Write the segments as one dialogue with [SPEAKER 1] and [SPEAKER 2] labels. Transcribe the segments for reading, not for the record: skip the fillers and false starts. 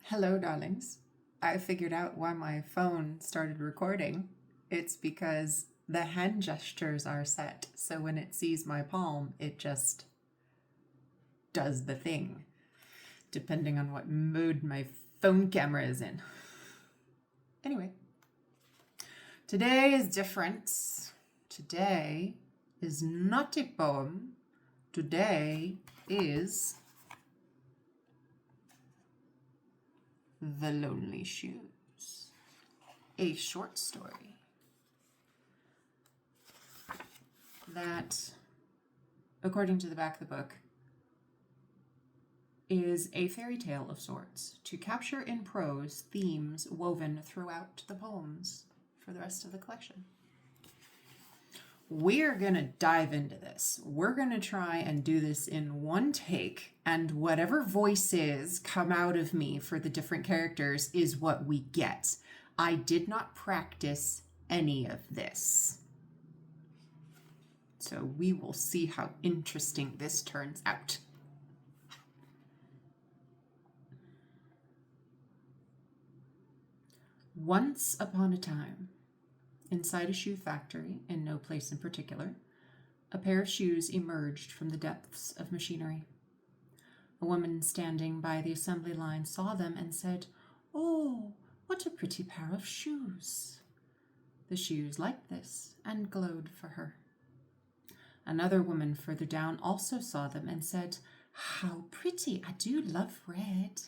[SPEAKER 1] Hello, darlings. I figured out why my phone started recording. It's because the hand gestures are set, so when it sees my palm, it just does the thing, depending on what mode my phone camera is in. Anyway, today is different. Today is not a poem. Today is The Lonely Shoes, a short story that, according to the back of the book, is a fairy tale of sorts to capture in prose themes woven throughout the poems for the rest of the collection. We're going to dive into this. We're going to try and do this in one take, and whatever voices come out of me for the different characters is what we get. I did not practice any of this. So we will see how interesting this turns out. Once upon a time, inside a shoe factory, in no place in particular, a pair of shoes emerged from the depths of machinery. A woman standing by the assembly line saw them and said, "Oh, what a pretty pair of shoes." The shoes liked this and glowed for her. Another woman further down also saw them and said, "How pretty, I do love red."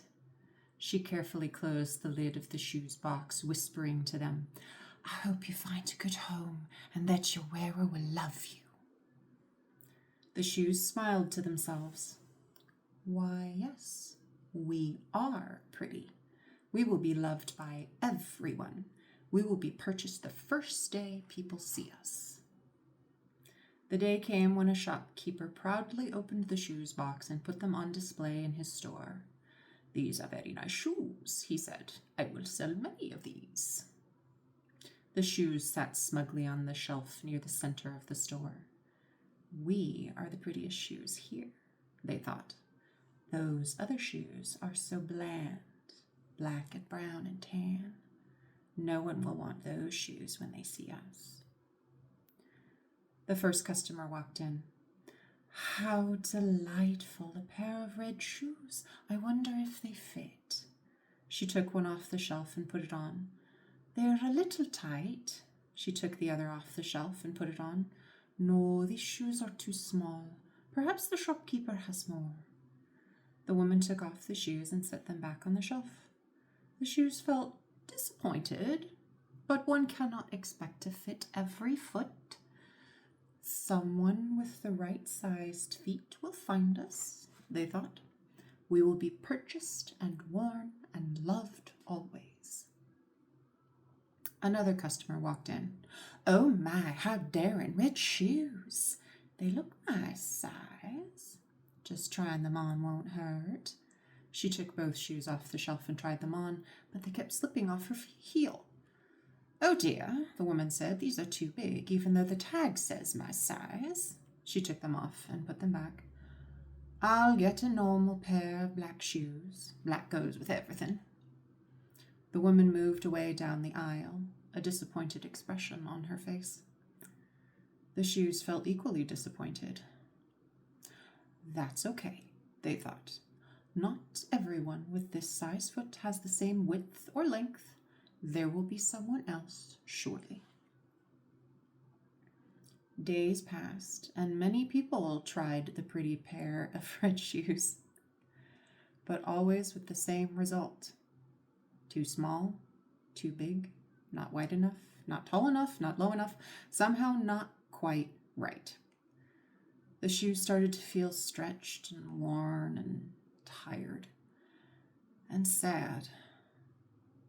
[SPEAKER 1] She carefully closed the lid of the shoes box, whispering to them, "I hope you find a good home and that your wearer will love you." The shoes smiled to themselves. "Why, yes, we are pretty. We will be loved by everyone. We will be purchased the first day people see us." The day came when a shopkeeper proudly opened the shoes box and put them on display in his store. "These are very nice shoes," he said. "I will sell many of these." The shoes sat smugly on the shelf near the center of the store. "We are the prettiest shoes here," they thought. "Those other shoes are so bland, black and brown and tan. No one will want those shoes when they see us." The first customer walked in. "How delightful, a pair of red shoes. I wonder if they fit." She took one off the shelf and put it on. "They're a little tight." She took the other off the shelf and put it on. "No, these shoes are too small. Perhaps the shopkeeper has more." The woman took off the shoes and set them back on the shelf. The shoes felt disappointed, but one cannot expect to fit every foot. "Someone with the right-sized feet will find us," they thought. "We will be purchased and worn and loved always." Another customer walked in. "Oh my, how daring, red shoes. They look my size. Just trying them on won't hurt." She took both shoes off the shelf and tried them on, but they kept slipping off her heel. "Oh dear," the woman said, "these are too big, even though the tag says my size." She took them off and put them back. "I'll get a normal pair of black shoes. Black goes with everything." The woman moved away down the aisle, a disappointed expression on her face. The shoes felt equally disappointed. "That's okay," they thought. "Not everyone with this size foot has the same width or length. There will be someone else shortly." Days passed, and many people tried the pretty pair of red shoes, but always with the same result. Too small, too big, not wide enough, not tall enough, not low enough, somehow not quite right. The shoes started to feel stretched and worn and tired and sad.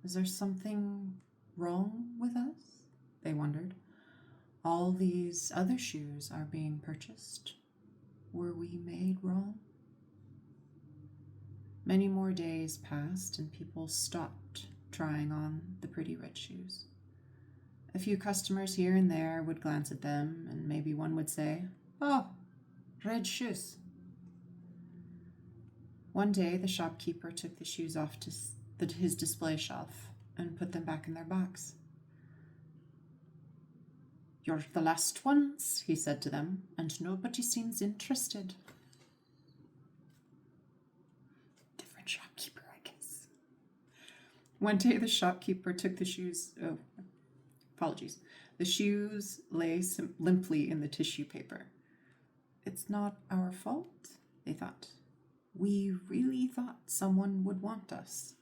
[SPEAKER 1] "Is there something wrong with us?" they wondered. "All these other shoes are being purchased. Were we made wrong?" Many more days passed, and people stopped trying on the pretty red shoes. A few customers here and there would glance at them, and maybe one would say, "Oh, red shoes." One day the shopkeeper took the shoes off his display shelf and put them back in their box. "You're the last ones," he said to them, "and nobody seems interested." Different shopkeeper, I guess. One day the shopkeeper took the shoes. Oh, apologies. The shoes lay limply in the tissue paper. "It's not our fault," they thought. "We really thought someone would want us."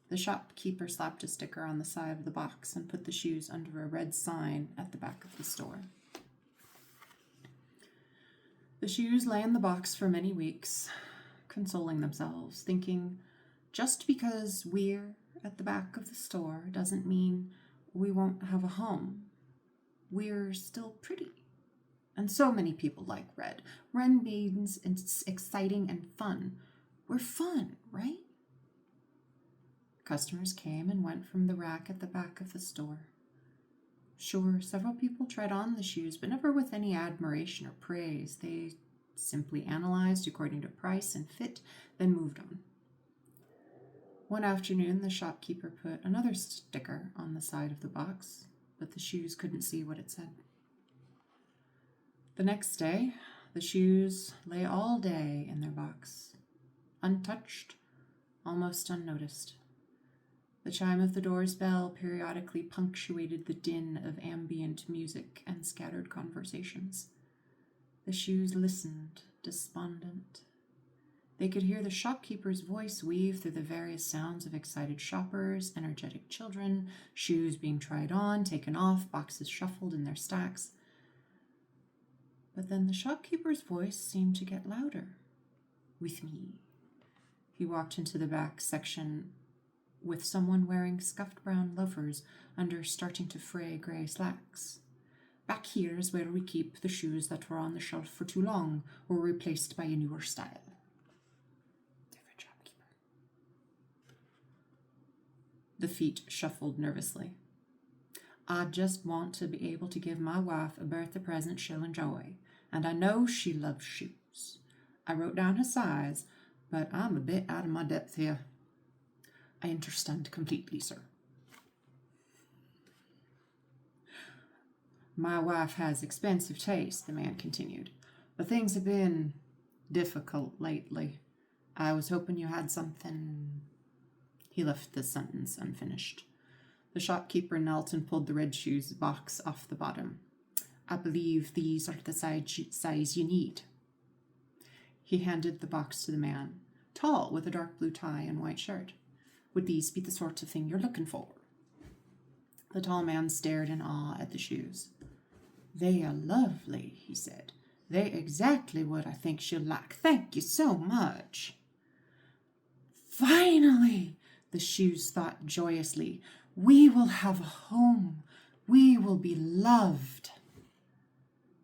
[SPEAKER 1] The shopkeeper slapped a sticker on the side of the box and put the shoes under a red sign at the back of the store. The shoes lay in the box for many weeks, consoling themselves, thinking, just because we're at the back of the store doesn't mean we won't have a home. We're still pretty. And so many people like red. Red means it's exciting and fun. We're fun, right? Customers came and went from the rack at the back of the store. Sure, several people tried on the shoes, but never with any admiration or praise. They simply analyzed according to price and fit, then moved on. One afternoon, the shopkeeper put another sticker on the side of the box, but the shoes couldn't see what it said. The next day, the shoes lay all day in their box, untouched, almost unnoticed. The chime of the door's bell periodically punctuated the din of ambient music and scattered conversations. The shoes listened, despondent. They could hear the shopkeeper's voice weave through the various sounds of excited shoppers, energetic children, shoes being tried on, taken off, boxes shuffled in their stacks. But then the shopkeeper's voice seemed to get louder. "With me." He walked into the back section with someone wearing scuffed brown loafers under starting to fray gray slacks. "Back here is where we keep the shoes that were on the shelf for too long or were replaced by a newer style." Different shopkeeper. The feet shuffled nervously. "I just want to be able to give my wife a birthday present she'll enjoy, and I know she loves shoes. I wrote down her size, but I'm a bit out of my depth here." "I understand completely, sir." "My wife has expensive taste," the man continued, "but things have been difficult lately. I was hoping you had something." He left the sentence unfinished. The shopkeeper knelt and pulled the red shoes box off the bottom. "I believe these are the size you need." He handed the box to the man, tall, with a dark blue tie and white shirt. "Would these be the sort of thing you're looking for?" The tall man stared in awe at the shoes. "They are lovely," he said. "They're exactly what I think she'll like. Thank you so much." "Finally," the shoes thought joyously, "we will have a home. We will be loved."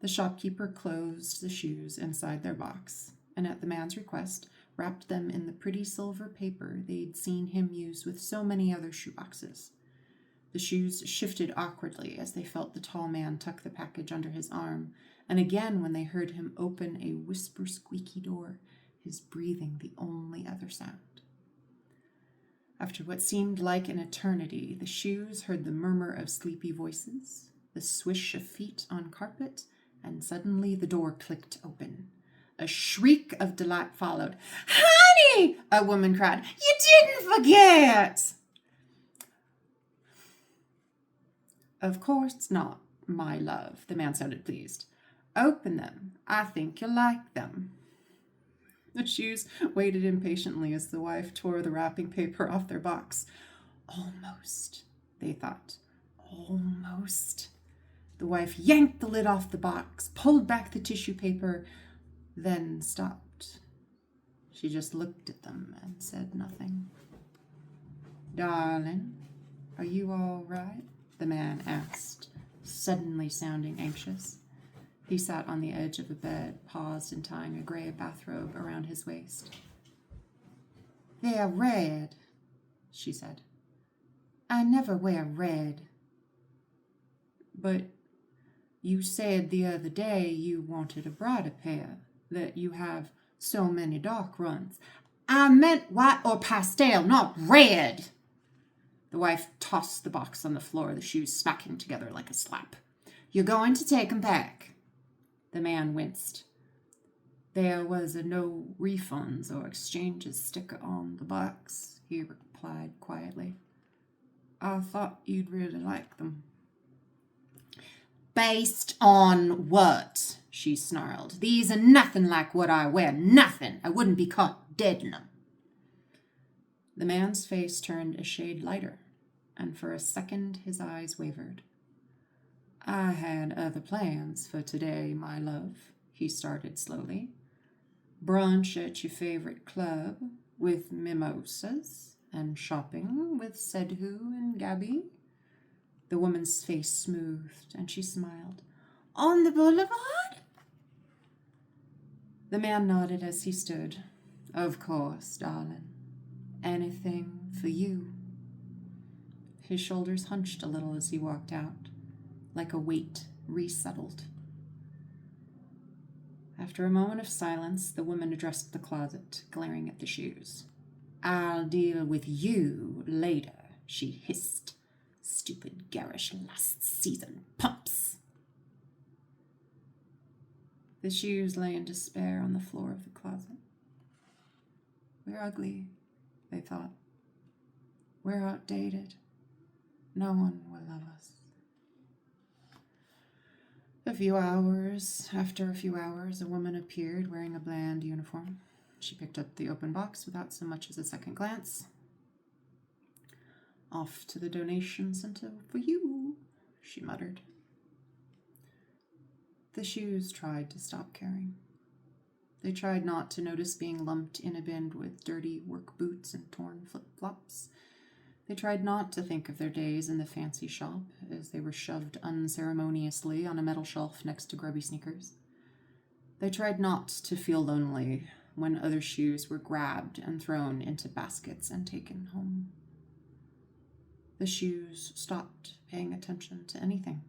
[SPEAKER 1] The shopkeeper closed the shoes inside their box, and at the man's request, wrapped them in the pretty silver paper they'd seen him use with so many other shoeboxes. The shoes shifted awkwardly as they felt the tall man tuck the package under his arm, and again when they heard him open a whisper-squeaky door, his breathing the only other sound. After what seemed like an eternity, the shoes heard the murmur of sleepy voices, the swish of feet on carpet, and suddenly the door clicked open. A shriek of delight followed. "Honey!" a woman cried. "You didn't forget!" "Of course not, my love," the man sounded pleased. "Open them. I think you'll like them." The shoes waited impatiently as the wife tore the wrapping paper off their box. "Almost," they thought. "Almost." The wife yanked the lid off the box, pulled back the tissue paper, then stopped. She just looked at them and said nothing. "Darling, are you all right?" the man asked, suddenly sounding anxious. He sat on the edge of the bed, paused in tying a gray bathrobe around his waist. "They're red," she said. "I never wear red." "But you said the other day you wanted a brighter pair, that you have so many dark ones." I meant white or pastel, not red. The wife tossed the box on the floor, the shoes smacking together like a slap. You're going to take 'em back. The man winced. There was a no refunds or exchanges sticker on the box, he replied quietly. I thought you'd really like them. Based on what? She snarled. These are nothing like what I wear. Nothing. I wouldn't be caught dead in them. The man's face turned a shade lighter, and for a second his eyes wavered. I had other plans for today, my love, he started slowly. Brunch at your favorite club with mimosas and shopping with Sedhu and Gabby. The woman's face smoothed, and she smiled. On the boulevard? The man nodded as he stood. Of course, darling. Anything for you. His shoulders hunched a little as he walked out, like a weight resettled. After a moment of silence, the woman addressed the closet, glaring at the shoes. I'll deal with you later, she hissed. Stupid, garish, last season pumps. The shoes lay in despair on the floor of the closet. We're ugly, they thought. We're outdated. No one will love us. After a few hours, a woman appeared wearing a bland uniform. She picked up the open box without so much as a second glance. Off to the donation center for you, she muttered. The shoes tried to stop caring. They tried not to notice being lumped in a bin with dirty work boots and torn flip-flops. They tried not to think of their days in the fancy shop as they were shoved unceremoniously on a metal shelf next to grubby sneakers. They tried not to feel lonely when other shoes were grabbed and thrown into baskets and taken home. The shoes stopped paying attention to anything.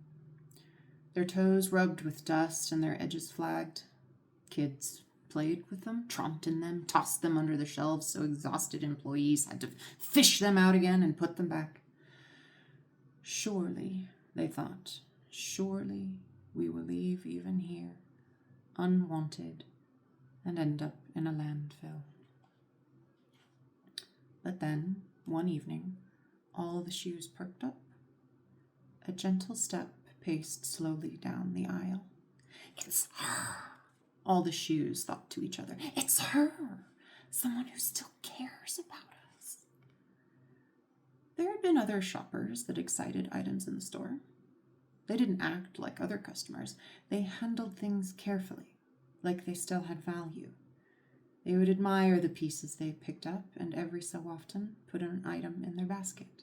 [SPEAKER 1] Their toes rubbed with dust and their edges flagged. Kids played with them, tromped in them, tossed them under the shelves so exhausted employees had to fish them out again and put them back. Surely, they thought, surely we will leave even here, unwanted, and end up in a landfill. But then, one evening, all the shoes perked up. A gentle step paced slowly down the aisle. It's her, all the shoes thought to each other. It's her, someone who still cares about us. There had been other shoppers that excited items in the store. They didn't act like other customers. They handled things carefully, like they still had value. They would admire the pieces they picked up and every so often put an item in their basket.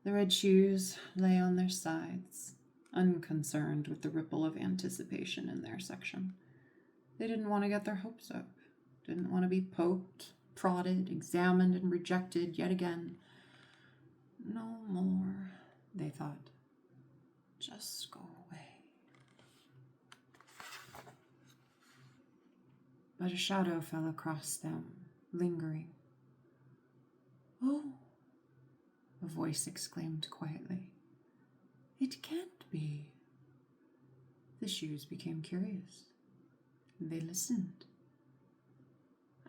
[SPEAKER 1] The red shoes lay on their sides, unconcerned with the ripple of anticipation in their section. They didn't want to get their hopes up, didn't want to be poked, prodded, examined, and rejected yet again. No more, they thought. Just go away. But a shadow fell across them, lingering. Oh, a voice exclaimed quietly. It can't be. The shoes became curious. They listened.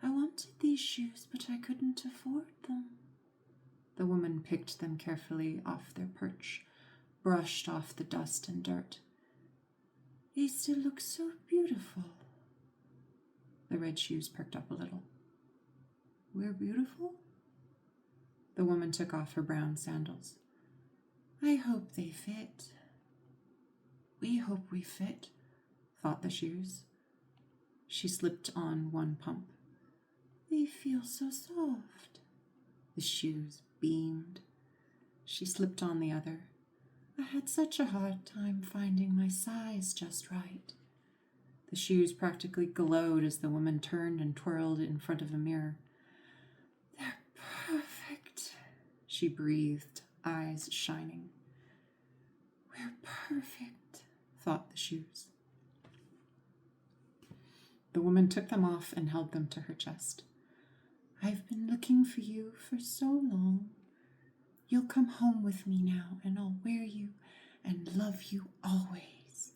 [SPEAKER 1] I wanted these shoes, but I couldn't afford them. The woman picked them carefully off their perch, brushed off the dust and dirt. They still look so beautiful. The red shoes perked up a little. We're beautiful? The woman took off her brown sandals. I hope they fit. We hope we fit, thought the shoes. She slipped on one pump. They feel so soft. The shoes beamed. She slipped on the other. I had such a hard time finding my size just right. The shoes practically glowed as the woman turned and twirled in front of a mirror. They're perfect, she breathed, eyes shining. We're perfect, thought the shoes. The woman took them off and held them to her chest. I've been looking for you for so long. You'll come home with me now, and I'll wear you and love you always.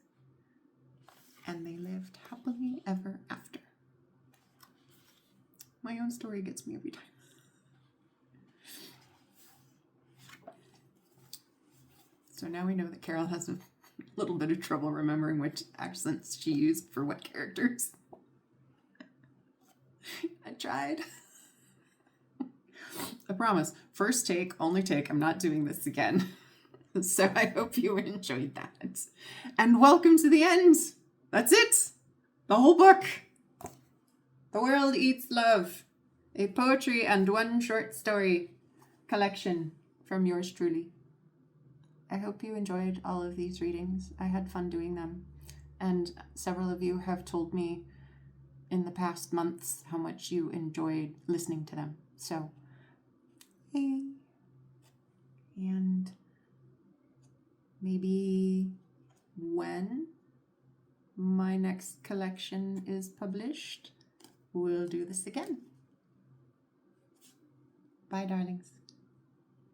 [SPEAKER 1] And they lived happily ever after. My own story gets me every time. So now we know that Carol has a little bit of trouble remembering which accents she used for what characters. I tried. I promise. First take, only take. I'm not doing this again. So I hope you enjoyed that. And welcome to the end. That's it. The whole book. The World Eats Love. A poetry and one short story collection from yours truly. I hope you enjoyed all of these readings. I had fun doing them. And several of you have told me in the past months how much you enjoyed listening to them. So, hey. And maybe when my next collection is published, we'll do this again. Bye, darlings.